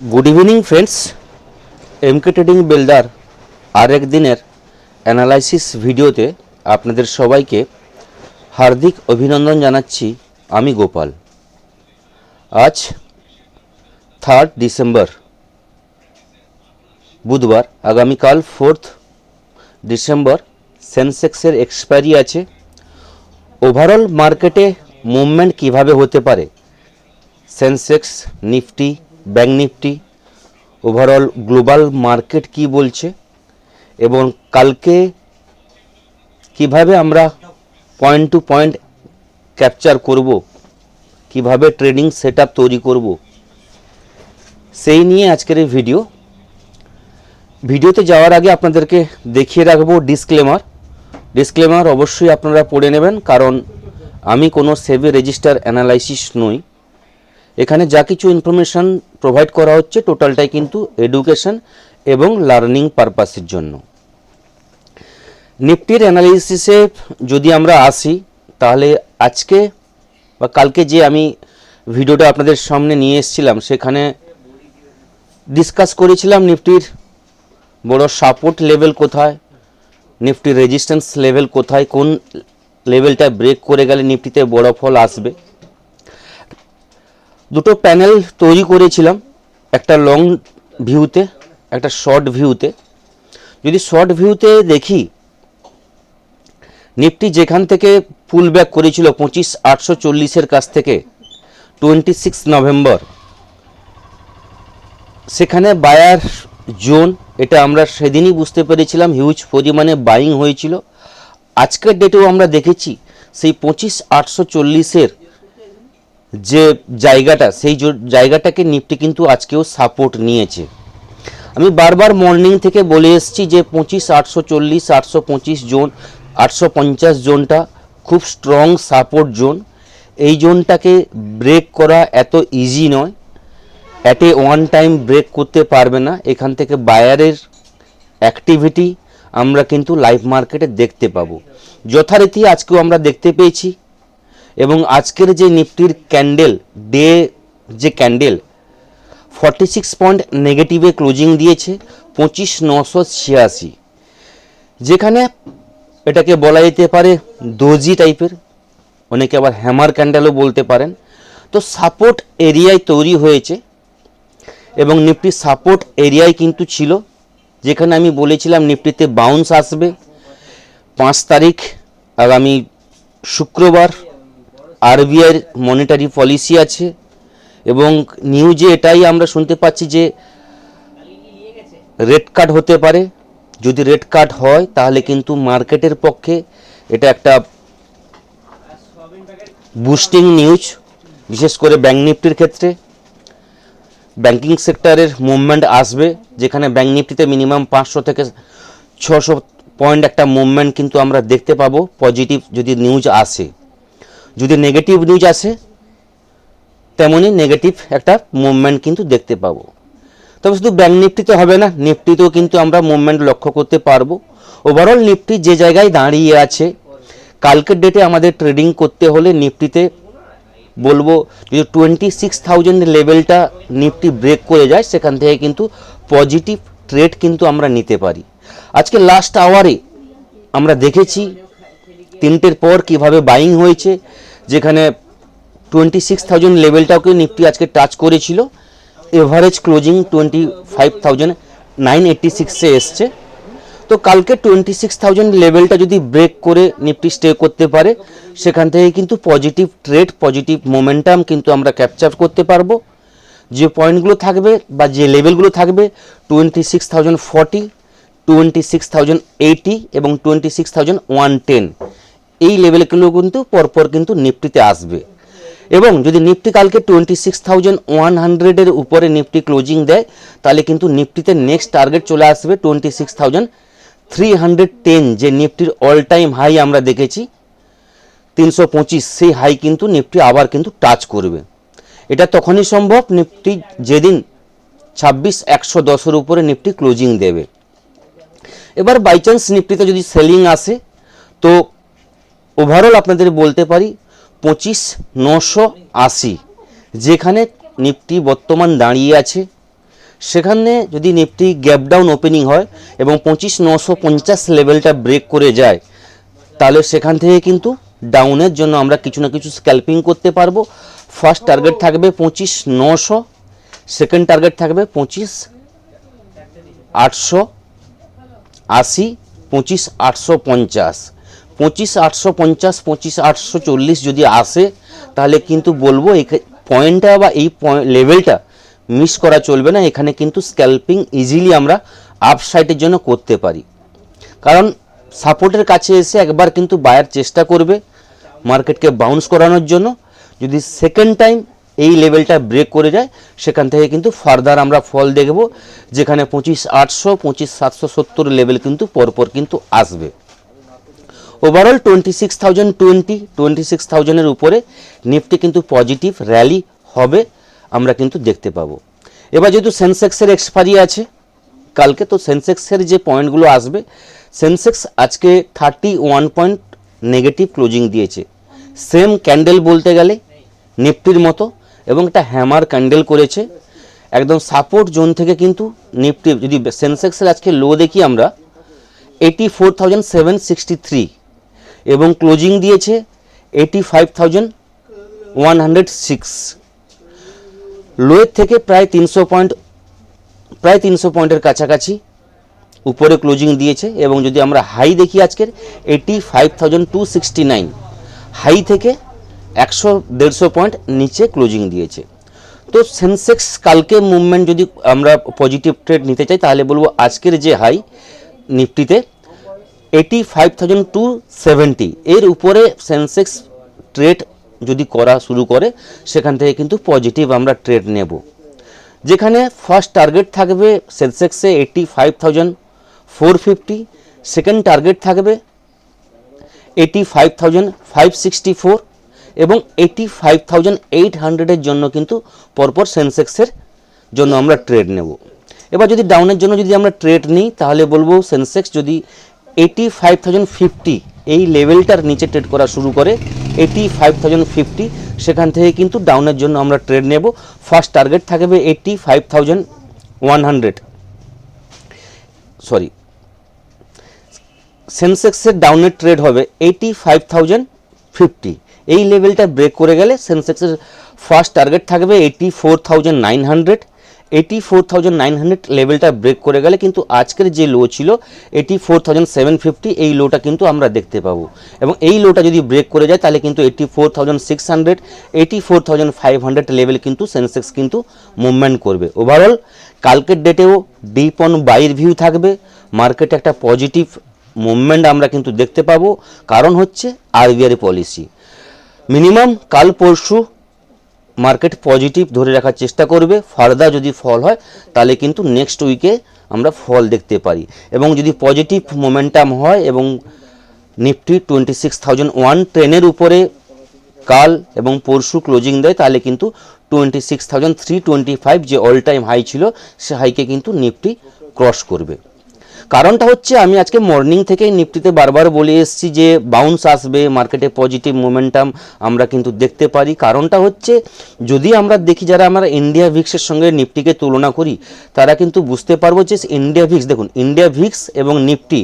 Good evening friends, MK trading builder और एक दिनेर एनालाइसिस भिडियोते आपनादेर सबाइके हार्दिक अभिनंदन जानाच्छि। आमी गोपाल। आज 3 डिसेम्बर बुधवार, आगामीकाल 4 डिसेम्बर सेंसेक्सर एक्सपायरी आछे। ओभारअल मार्केटे मुभमेंट किभाबे होते पारे, Sensex, Nifty, bank Nifty, overall global market की बोलছে এবং কালকে কিভাবে আমরা পয়েন্ট টু পয়েন্ট ক্যাপচার করব, কিভাবে ট্রেডিং সেটআপ তৈরি করব, সেই নিয়ে আজকের এই ভিডিওতে যাওয়ার আগে আপনাদেরকে দেখিয়ে রাখবো ডিসক্লেমার অবশ্যই আপনারা পড়ে নেবেন, কারণ আমি কোনো সেবি রেজিস্টার অ্যানালাইসিস নই। এখানে যা কিছু ইনফরমেশন প্রোভাইড করা হচ্ছে টোটালটাই কিন্তু এডুকেশন এবং লার্নিং পারপাসের জন্য। নিফটির অ্যানালাইসিসে যদি আমরা আসি, তাহলে আজকে বা কালকে যে আমি ভিডিওটা আপনাদের সামনে নিয়ে এসেছিলাম সেখানে ডিসকাস করেছিলাম নিফটির বড় সাপোর্ট লেভেল কোথায়, নিফটির রেজিস্ট্যান্স লেভেল কোথায়, কোন লেভেলটা ব্রেক করে গেলে নিফটিতে বড় ফল আসবে। দুটো প্যানেল তৈরি করেছিলাম, একটা লং ভিউতে, একটা শর্ট ভিউতে। যদি শর্ট ভিউতে দেখি, নিফটি যেখান থেকে পুল ব্যাক করেছিল 25,840 কাছ থেকে 26 নভেম্বর, সেখানে বায়ার জোন, এটা আমরা সেদিনই বুঝতে পেরেছিলাম হিউজ পরিমাণে বাইং হয়েছিল। আজকের ডেটেও আমরা দেখেছি সেই 25,840 যে জায়গাটা, সেই জায়গাটাকে নিফটি কিন্তু আজকেও সাপোর্ট নিয়েছে। আমি বারবার মর্নিং থেকে বলে এসেছি যে 25,840, 825 জোন, 850 জোনটা খুব স্ট্রং সাপোর্ট জোন। এই জোনটাকে ব্রেক করা এত ইজি নয়, at a one time break করতে পারবে না। এখান থেকে বায়ারের অ্যাক্টিভিটি আমরা কিন্তু লাইভ মার্কেটে দেখতে পাবো, যথারীতি আজকেও আমরা দেখতে পেয়েছি। এবং আজকের যে নিফটির ক্যান্ডেল, ডে যে ক্যান্ডেল 46 পয়েন্ট নেগেটিভে ক্লোজিং দিয়েছে 25,986, যেখানে এটাকে বলা যেতে পারে দোজি টাইপের, অনেকে আবার হ্যামার ক্যান্ডেলও বলতে পারেন। তো সাপোর্ট এরিয়ায় তৈরি হয়েছে এবং নিফটি সাপোর্ট এরিয়ায় কিন্তু ছিল, যেখানে আমি বলেছিলাম নিফটিতে বাউন্স আসবে 5 তারিখ, আগামী শুক্রবার আরবিআইয়ের মনিটারি পলিসি আছে এবং নিউজে এটাই আমরা শুনতে পাচ্ছি যে রেড কার্ড হতে পারে। যদি রেড কার্ড হয় তাহলে কিন্তু মার্কেটের পক্ষে এটা একটা বুস্টিং নিউজ, বিশেষ করে ব্যাঙ্ক নিফটির ক্ষেত্রে। ব্যাংকিং সেক্টরের মুভমেন্ট আসবে, যেখানে ব্যাঙ্ক নিফটিতে মিনিমাম 500 থেকে 600 পয়েন্ট একটা মুভমেন্ট কিন্তু আমরা দেখতে পাবো পজিটিভ যদি নিউজ আসে। যদি নেগেটিভ নিউজ আসে তেমনই নেগেটিভ একটা মুভমেন্ট কিন্তু দেখতে পাবো। তবে শুধু ব্যাঙ্ক নিফটিতে হবে না, নিফটিতেও কিন্তু আমরা মুভমেন্ট লক্ষ্য করতে পারবো। ওভারঅল নিফটি যে জায়গায় দাঁড়িয়ে আছে, কালকের ডেটে আমাদের ট্রেডিং করতে হলে নিফটিতে বলবো যদি 26,000 লেভেলটা নিফটি ব্রেক করে যায়, সেখান থেকে কিন্তু পজিটিভ ট্রেড কিন্তু আমরা নিতে পারি। আজকে লাস্ট আওয়ারে আমরা দেখেছি 3টের পর কিভাবে বাইং হয়েছে, যেখানে 26,000 লেভেলটাকে নিফটি আজকে টাচ করেছিল। এভারেজ ক্লোজিং 25,986 এসছে। তো কালকে 26,000 লেভেলটা যদি ব্রেক করে নিফটি স্টে করতে পারে, সেখান থেকে কিন্তু পজিটিভ ট্রেড, পজিটিভ মোমেন্টাম কিন্তু আমরা ক্যাপচার করতে পারবো। যে পয়েন্টগুলো থাকবে বা যে লেভেলগুলো থাকবে 26,040, 26,080 এবং 26,110, এই লেভেলগুলো কিন্তু পরপর কিন্তু নিফটিতে আসবে। এবং যদি নিফটি কালকে 26,100 উপরে নিফটি ক্লোজিং দেয়, তাহলে কিন্তু নিফটিতে নেক্সট টার্গেট চলে আসবে 26,310, যে নিফটির অল টাইম হাই আমরা দেখেছি 325, সেই হাই কিন্তু নিফটি আবার কিন্তু টাচ করবে। এটা তখনই সম্ভব নিফটি যেদিন 26,110 উপরে নিফটি ক্লোজিং দেবে। এবার বাই চান্স নিফটিতে যদি সেলিং আসে, তো ওভারঅল আপনাদের বলতে পারি 25,980, যেখানে নিফটি বর্তমান দাঁড়িয়ে আছে সেখানে যদি নিফটি গ্যাপ ডাউন ওপেনিং হয় এবং 25,950 লেভেলটা ব্রেক করে যায়, তাহলে সেখান থেকে কিন্তু ডাউনের জন্য আমরা কিছু না কিছু স্ক্যাল্পিং করতে পারবো। ফার্স্ট টার্গেট থাকবে 25,900, সেকেন্ড টার্গেট থাকবে 25,880, 25,850, 25,850, 25,840 যদি আসে তাহলে কিন্তু বলবো এই পয়েন্টটা বা এই লেভেলটা মিস করা চলবে না। এখানে কিন্তু স্ক্যাল্পিং ইজিলি আমরা আপসাইডের জন্য করতে পারি, কারণ সাপোর্টের কাছে এসে একবার কিন্তু বায়ার চেষ্টা করবে মার্কেটকে বাউন্স করানোর জন্য। যদি সেকেন্ড টাইম এই লেভেলটা ব্রেক করে যায়, সেখান থেকে কিন্তু ফার্দার আমরা ফল দেখব, যেখানে 25,800, 25,770 লেভেল কিন্তু পরপর কিন্তু আসবে। ওভারঅল 26,020, উপরে নিফটি কিন্তু পজিটিভ র্যালি হবে আমরা কিন্তু দেখতে পাবো। এবার যেহেতু সেন্সেক্সের এক্সপায়ারি আছে কালকে, তো সেন্সেক্সের যে পয়েন্টগুলো আসবে, সেন্সেক্স আজকে 31 পয়েন্ট নেগেটিভ ক্লোজিং দিয়েছে। সেম ক্যান্ডেল বলতে গেলে নিফটির মতো, এবং একটা হ্যামার ক্যান্ডেল করেছে একদম সাপোর্ট জোন থেকে। কিন্তু নিফটি যদি সেন্সেক্সের আজকে লো দেখি আমরা 84,763, এবং ক্লোজিং দিয়েছে 85,106, লোয়ের থেকে প্রায় 300 পয়েন্টের কাছাকাছি উপরে ক্লোজিং দিয়েছে। এবং যদি আমরা হাই দেখি আজকের 85,269, হাই থেকে 100-150 পয়েন্ট নিচে ক্লোজিং দিয়েছে। তো সেন্সেক্স কালকে মুভমেন্ট যদি আমরা পজিটিভ ট্রেড নিতে চাই, তাহলে বলবো আজকের যে হাই নিফটিতে 85,270, এর উপরে সেন্সেক্স ট্রেড যদি করা শুরু করে, সেখান থেকে কিন্তু পজিটিভ আমরা ট্রেড নেব। যেখানে ফার্স্ট টার্গেট থাকবে সেন্সেক্সে 85,450, সেকেন্ড টার্গেট থাকবে 85,564, এবং 85,800 জন্য কিন্তু পরপর সেন্সেক্সের জন্য আমরা ট্রেড নেব। এবার যদি ডাউনের জন্য যদি আমরা ট্রেড নিই, তাহলে বলবো সেন্সেক্স যদি 85,050 এই লেভেলটার নিচে ট্রেড করা শুরু করে, 85,050, সেখান থেকে কিন্তু ডাউনের জন্য আমরা ট্রেড নেব। ফার্স্ট টার্গেট থাকবে 85,100, সেন্সেক্সের ডাউনের ট্রেড হবে 85,050। এই লেভেলটা ব্রেক করে গেলে সেন্সেক্সের ফার্স্ট টার্গেট থাকবে 84,900, 84,900 লেভেলটা ব্রেক করে গেলে কিন্তু আজকের যে লো ছিল 84,750, এই লোটা কিন্তু আমরা দেখতে পাবো। এবং এই লোটা যদি ব্রেক করে যায়, তাহলে কিন্তু 84,600, 84,500 লেভেল কিন্তু সেন্সেক্স কিন্তু মুভমেন্ট করবে। ওভারঅল কালকের ডেটেও ডিপ অন বাইর ভিউ থাকবে, মার্কেটে একটা পজিটিভ মুভমেন্ট আমরা কিন্তু দেখতে পাবো। কারণ হচ্ছে আরবিআই পলিসি। মিনিমাম কাল পরশু মার্কেট পজিটিভ ধরে রাখার চেষ্টা করবে। ফার্দার যদি ফল হয়, তাহলে কিন্তু নেক্সট উইকে আমরা ফল দেখতে পারি। এবং যদি পজিটিভ মোমেন্টাম হয় এবং নিফটি 26,001 ট্রেনের উপরে কাল এবং পরশু ক্লোজিং দেয়, তাহলে কিন্তু 26,325 যে অল টাইম হাই ছিল, সে হাইকে কিন্তু নিফটি ক্রস করবে। কারণটা হচ্ছে, আমি আজকে মর্নিং থেকে নিফটিতে বারবার বলে এসেছি যে বাউন্স আসবে, মার্কেটে পজিটিভ মোমেন্টাম আমরা কিন্তু দেখতে পারি। কারণটা হচ্ছে, যদি আমরা দেখি যারা আমরা ইন্ডিয়া ভিক্সের সঙ্গে নিফটিকে তুলনা করি, তারা কিন্তু বুঝতে পারবো যে ইন্ডিয়া ভিক্স, দেখুন ইন্ডিয়া ভিক্স এবং নিফটি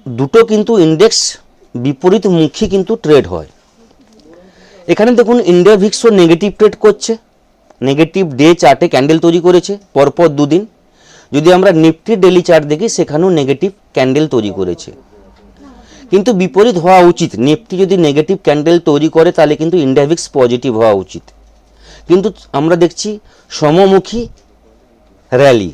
দুটো কিন্তু ইন্ডেক্স বিপরীতমুখী কিন্তু ট্রেড হয়। এখানে দেখুন ইন্ডিয়া ভিক্সও নেগেটিভ ট্রেড করছে, নেগেটিভ ডে চার্টে ক্যান্ডেল তৈরি করেছে পরপর দুদিন। যদি আমরা নিফটির ডেলি চার্ট দেখি, সেখানেও নেগেটিভ ক্যান্ডেল তৈরি করেছে। কিন্তু বিপরীত হওয়া উচিত, নিফটি যদি নেগেটিভ ক্যান্ডেল তৈরি করে, তাহলে কিন্তু ইন্ডিয়া ভিক্স পজিটিভ হওয়া উচিত। কিন্তু আমরা দেখছি সমমুখী র্যালি,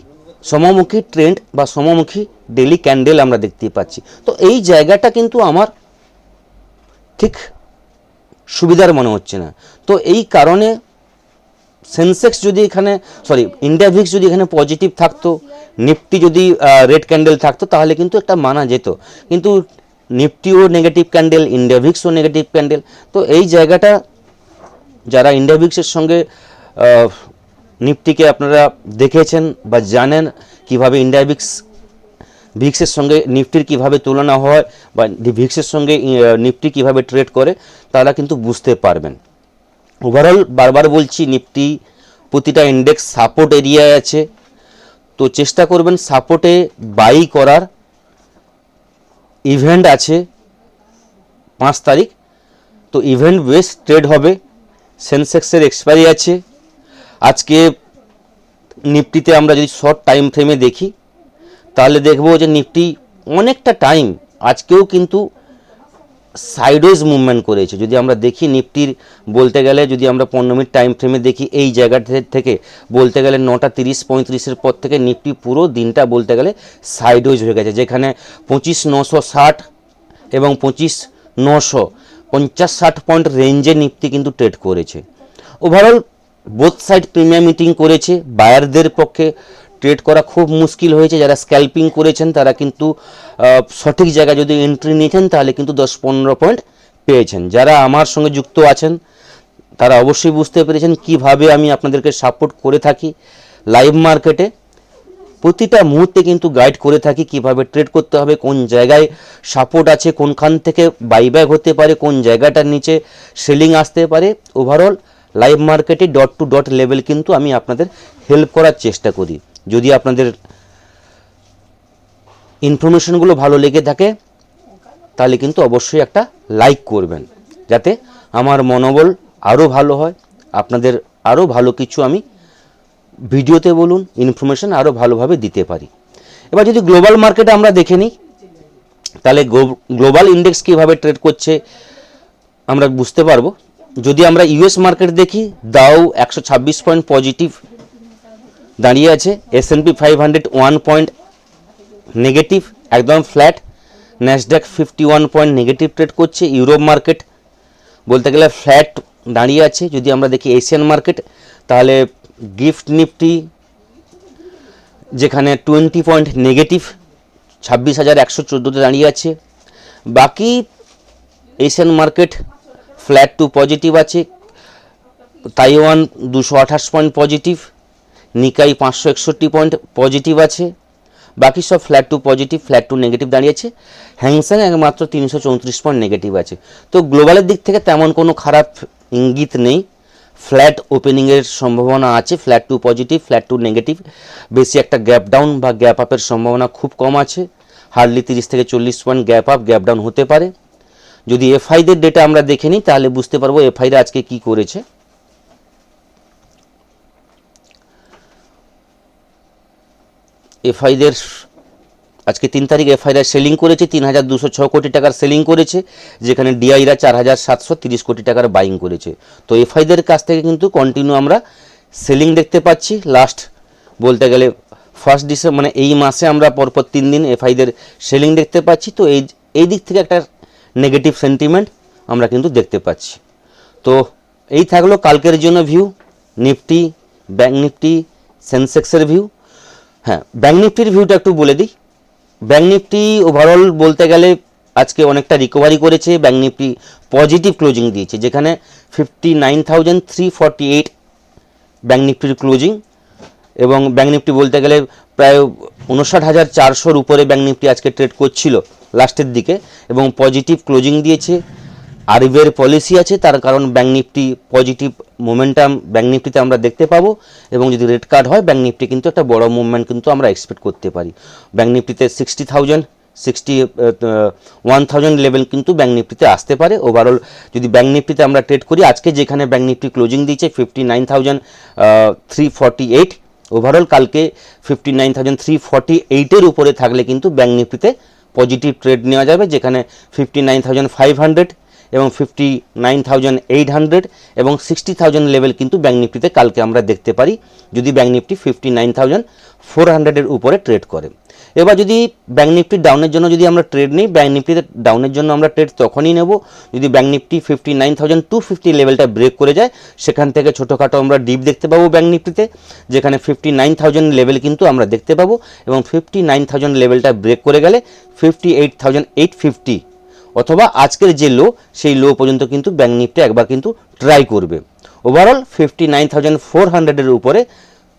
সমমুখী ট্রেন্ড বা সমমুখী ডেলি ক্যান্ডেল আমরা দেখতে পাচ্ছি। তো এই জায়গাটা কিন্তু আমার ঠিক সুবিধার মনে হচ্ছে না। তো এই কারণে সেন্সেক্স যদি এখানে ইন্ডিয়া ভিক্স যদি এখানে পজিটিভ থাকতো, নিফটি যদি রেড ক্যান্ডেল থাকতো, তাহলে কিন্তু একটা মানা যেত। কিন্তু নিফটিও নেগেটিভ ক্যান্ডেল, ইন্ডিয়া ভিক্সও নেগেটিভ ক্যান্ডেল। তো এই জায়গাটা যারা ইন্ডিয়া ভিক্সের সঙ্গে নিফটিকে আপনারা দেখেছেন বা জানেন কিভাবে ইন্ডিয়া ভিক্সের সঙ্গে নিফটির কিভাবে তুলনা হয়, বা ভিক্সের সঙ্গে নিফটি কিভাবে ট্রেড করে, তারা কিন্তু বুঝতে পারবেন। ওভারঅল বারবার বলছি, নিফটি প্রতিটা ইন্ডেক্স সাপোর্ট এরিয়ায় আছে, তো চেষ্টা করবেন সাপোর্টে বাই করার। ইভেন্ট আছে 5 তারিখ, তো ইভেন্ট বেস ট্রেড হবে। সেন্সেক্সের এক্সপায়ারি আছে আজকে। নিফটিতে আমরা যদি শর্ট টাইম ফ্রেমে দেখি তাহলে দেখব যে নিফটি অনেকটা টাইম আজকেও কিন্তু সাইডওয়েজ মুভমেন্ট করেছে। যদি আমরা দেখি নিফটির বলতে গেলে, যদি আমরা 15 মিনিট টাইম ফ্রেমে দেখি, এই জায়গা থেকে বলতে গেলে 9টা 30-35-এর পর থেকে নিফটি পুরো দিনটা বলতে গেলে সাইডওয়েজ হয়ে গেছে, যেখানে 25,960 এবং 25,950-60 পয়েন্ট রেঞ্জে নিফটি কিন্তু ট্রেড করেছে। Overall both side premium meeting করেছে। বায়ারদের পক্ষে ট্রেড করা খুব মুশকিল হয়েছে। যারা স্ক্যাল্পিং করেছেন তারা কিন্তু সঠিক জায়গায় যদি এন্ট্রি নিয়েছেন তাহলে কিন্তু 10-15 পয়েন্ট পেয়েছেন। যারা আমার সঙ্গে যুক্ত আছেন তারা অবশ্যই বুঝতে পেরেছেন কিভাবে আমি আপনাদেরকে সাপোর্ট করে থাকি। লাইভ মার্কেটে প্রতিটা মুহূর্তে কিন্তু গাইড করে থাকি কিভাবে ট্রেড করতে হবে, কোন জায়গায় সাপোর্ট আছে, কোনখান থেকে বাইব্যাক হতে পারে, কোন জায়গাটার নিচে সেলিং আসতে পারে। ওভারঅল লাইভ মার্কেটে ডট টু ডট লেভেল কিন্তু আমি আপনাদের হেল্প করার চেষ্টা করি। যদি আপনাদের ইনফরমেশনগুলো ভালো লেগে থাকে তাহলে কিন্তু অবশ্যই একটা লাইক করবেন, যাতে আমার মনোবল আরও ভালো হয়, আপনাদের আরও ভালো কিছু আমি ভিডিওতে বলুন ইনফরমেশন আরও ভালোভাবে দিতে পারি। এবার যদি গ্লোবাল মার্কেটে আমরা দেখে নিই তাহলে গ্লোবাল ইন্ডেক্স কীভাবে ট্রেড করছে আমরা বুঝতে পারবো। যদি আমরা ইউএস মার্কেট দেখি, দাও 126 পয়েন্ট পজিটিভ দাঁড়িয়ে আছে, S&P 500 1 পয়েন্ট নেগেটিভ একদম flat, Nasdaq 51 point negative trade করছে। ইউরোপ মার্কেট বলতে গেলে ফ্ল্যাট দাঁড়িয়ে আছে। যদি আমরা দেখি এশিয়ান মার্কেট তাহলে গিফট নিফটি যেখানে 20 পয়েন্ট নেগেটিভ 26,114তে দাঁড়িয়ে আছে। বাকি Asian market flat to positive আছে। Taiwan 228 point positive, Nikkei 561 point positive আছে। বাকি সব flat to positive, flat to negative দাঁড়িয়েছে। হ্যাংসেং একমাত্র 334 পয়েন্ট নেগেটিভ আছে। তো গ্লোবালের দিক থেকে তেমন কোনো খারাপ ইঙ্গিত নেই। ফ্ল্যাট ওপেনিংয়ের সম্ভাবনা আছে, flat to positive, flat to negative. বেশি একটা গ্যাপ ডাউন বা গ্যাপ আপের সম্ভাবনা খুব কম আছে। হার্ডলি 30 থেকে 40 point gap up gap down হতে পারে। যদি এফআইদের ডেটা আমরা দেখে নিই তাহলে বুঝতে পারবো এফআইরা আজকে কি করেছে। এফআইদের আজকে 3 তারিখ এফআইরা সেলিং করেছে 3,206 কোটি টাকার সেলিং করেছে, যেখানে ডিআইরা 4,730 কোটি টাকার বাইং করেছে। তো এফআইদের কাছ থেকে কিন্তু কন্টিনিউ আমরা সেলিং দেখতে পাচ্ছি। লাস্ট বলতে গেলে 1 ডিসেম্বর মানে এই মাসে আমরা পরপর 3 দিন এফআইদের সেলিং দেখতে পাচ্ছি। তো এই দিক থেকে একটা নেগেটিভ সেন্টিমেন্ট আমরা কিন্তু দেখতে পাচ্ছি। তো এই থাকলো কালকের জন্য ভিউ, নিফটি, ব্যাঙ্ক নিফটি, সেন্সেক্সের ভিউ। হ্যাঁ, ব্যাঙ্ক নিফটির ভিউটা একটু বলে দিই। ব্যাঙ্ক নিফটি ওভারঅল বলতে গেলে আজকে অনেকটা রিকভারি করেছে। ব্যাঙ্ক নিফটি পজিটিভ ক্লোজিং দিয়েছে, যেখানে 59,348 ব্যাঙ্ক নিফটির ক্লোজিং, এবং ব্যাঙ্ক নিফটি বলতে গেলে প্রায় 59,400-র উপরে ব্যাঙ্ক নিফটি আজকে ট্রেড করছিল লাস্টের দিকে, এবং পজিটিভ ক্লোজিং দিয়েছে। আরবিআইয়ের পলিসি আছে, তার কারণ bank Nifty positive momentum bank নিফটিতে আমরা দেখতে পাবো, এবং যদি রেড কার্ড হয় ব্যাঙ্ক নিফটি কিন্তু একটা বড় মুভমেন্ট কিন্তু আমরা এক্সপেক্ট করতে পারি। ব্যাঙ্ক নিফটিতে 61,000 লেভেল কিন্তু ব্যাঙ্ক নিফটিতে আসতে পারে। ওভারঅল যদি ব্যাঙ্ক নিফটিতে আমরা ট্রেড করি আজকে যেখানে ব্যাঙ্ক নিফটি ক্লোজিং দিয়েছে 59,348, ওভারঅল কালকে 59,348-এর উপরে থাকলে কিন্তু ব্যাঙ্ক নিফটিতে পজিটিভ ট্রেড নেওয়া যাবে, যেখানে 59,500 এবং 59,800 এবং 60,000 লেভেল কিন্তু ব্যাঙ্ক নিফটিতে কালকে আমরা দেখতে পারি, যদি ব্যাঙ্ক নিফটি 59,400-এর উপরে ট্রেড করে। এবার যদি ব্যাঙ্ক নিফটি ডাউনের জন্য যদি আমরা ট্রেড নিই, ব্যাঙ্ক নিফটিতে ডাউনের জন্য আমরা ট্রেড তখনই নেব যদি ব্যাঙ্ক নিফটি 59,250 লেভেলটা ব্রেক করে যায়। সেখান থেকে ছোটোখাটো আমরা ডিপ দেখতে পাবো ব্যাঙ্ক নিফটিতে, যেখানে 59,000 লেভেল কিন্তু আমরা দেখতে পাবো, এবং 59,000 লেভেলটা ব্রেক করে গেলে 58,850 অথবা আজকের যে লো সেই লো পর্যন্ত কিন্তু ব্যাঙ্ক নিফটি একবার কিন্তু ট্রাই করবে। ওভারঅল 59,400-এর উপরে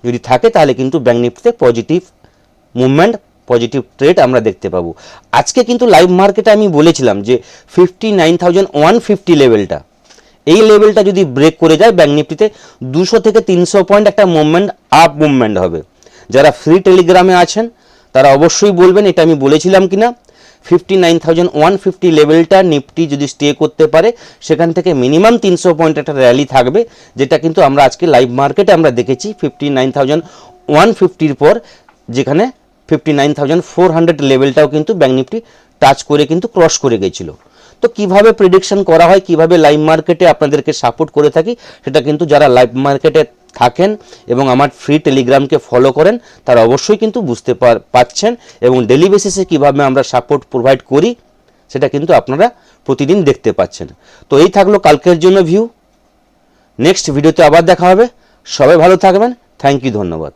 যদি থাকে তাহলে কিন্তু ব্যাঙ্ক নিফটিতে পজিটিভ মুভমেন্ট, পজিটিভ ট্রেড আমরা দেখতে পাবো। আজকে কিন্তু লাইভ মার্কেটে আমি বলেছিলাম যে 59,150 লেভেলটা, এই লেভেলটা যদি ব্রেক করে যায় ব্যাঙ্ক নিফটিতে 200 থেকে 300 পয়েন্ট একটা মুভমেন্ট আপ মুভমেন্ট হবে। যারা ফ্রি টেলিগ্রামে আছেন তারা অবশ্যই বলবেন এটা আমি বলেছিলাম কিনা। 59,150 লেভেলটা নিফটি যদি স্টে করতে পারে সেখান থেকে মিনিমাম 300 পয়েন্ট একটা র্যালি থাকবে, যেটা কিন্তু আমরা আজকে লাইভ মার্কেটে আমরা দেখেছি 59,150 পর, যেখানে 59,400 লেভেলটাও কিন্তু ব্যাঙ্ক নিফটি টাচ করে কিন্তু ক্রস করে গেছিল। তো কিভাবে প্রেডিকশন করা হয়, কিভাবে লাইভ মার্কেটে আপনাদেরকে সাপোর্ট করে থাকি, সেটা কিন্তু যারা লাইভ মার্কেটে থাকেন এবং আমার ফ্রি টেলিগ্রামকে ফলো করেন তারা অবশ্যই কিন্তু বুঝতে পারছেন, এবং ডেলি বেসিসে কীভাবে আমরা সাপোর্ট প্রোভাইড করি সেটা কিন্তু আপনারা প্রতিদিন দেখতে পাচ্ছেন। তো এই থাকলো কালকের জন্য ভিউ। নেক্সট ভিডিওতে আবার দেখা হবে। সবাই ভালো থাকবেন। থ্যাংক ইউ, ধন্যবাদ।